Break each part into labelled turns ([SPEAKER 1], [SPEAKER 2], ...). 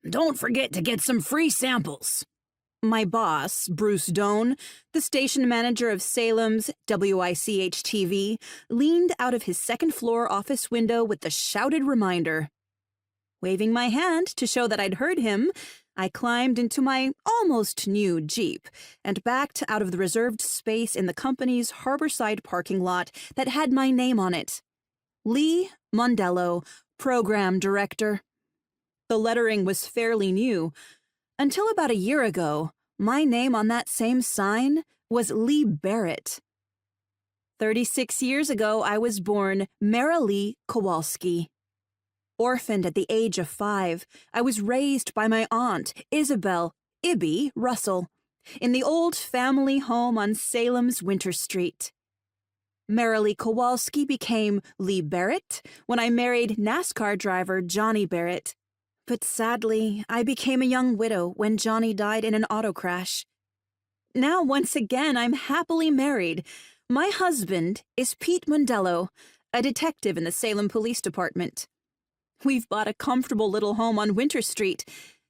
[SPEAKER 1] Don't forget to get some free samples. My boss, Bruce Doan, the station manager of Salem's WICH-TV, leaned out of his second-floor office window with the shouted reminder. Waving my hand to show that I'd heard him, I climbed into my almost new Jeep and backed out of the reserved space in the company's harborside parking lot that had my name on it. Lee Mondello, Program Director. The lettering was fairly new. Until about a year ago, my name on that same sign was Lee Barrett. 36 years ago, I was born Marilee Kowalski. Orphaned at the age of 5, I was raised by my aunt, Isabel "Ibby" Russell, in the old family home on Salem's Winter Street. Marilee Kowalski became Lee Barrett when I married NASCAR driver Johnny Barrett. But sadly, I became a young widow when Johnny died in an auto crash. Now, once again, I'm happily married. My husband is Pete Mondello, a detective in the Salem Police Department. We've bought a comfortable little home on Winter Street,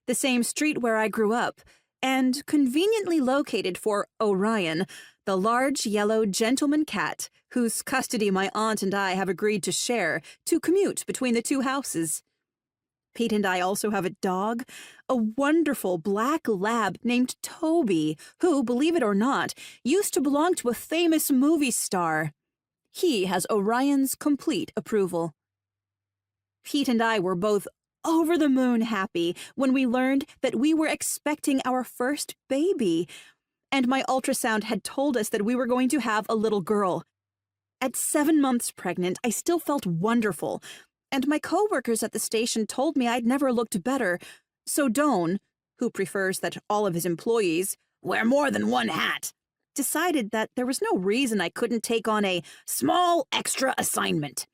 [SPEAKER 1] the same street where I grew up, and conveniently located for Orion, the large yellow gentleman cat whose custody my aunt and I have agreed to share to commute between the two houses. Pete and I also have a dog, a wonderful black lab named Toby, who, believe it or not, used to belong to a famous movie star. He has Orion's complete approval. Pete and I were both over the moon happy when we learned that we were expecting our first baby, and my ultrasound had told us that we were going to have a little girl. At 7 months pregnant, I still felt wonderful, and my co-workers at the station told me I'd never looked better, so Doan, who prefers that all of his employees wear more than one hat, decided that there was no reason I couldn't take on a small extra assignment.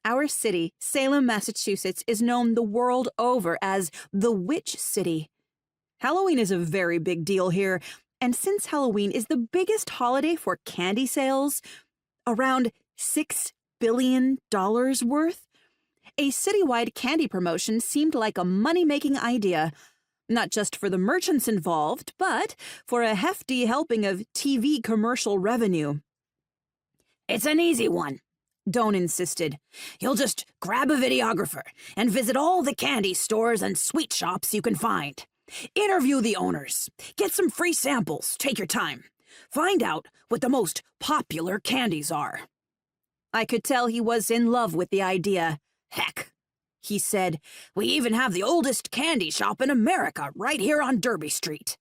[SPEAKER 1] Our city, Salem, Massachusetts, is known the world over as the Witch City. Halloween is a very big deal here, and since Halloween is the biggest holiday for candy sales, around $6 billion worth, a citywide candy promotion seemed like a money-making idea, not just for the merchants involved, but for a hefty helping of TV commercial revenue. It's an easy one, Doan insisted. You'll just grab a videographer and visit all the candy stores and sweet shops you can find. Interview the owners. Get some free samples. Take your time. Find out what the most popular candies are. I could tell he was in love with the idea. Heck, he said, we even have the oldest candy shop in America right here on Derby Street.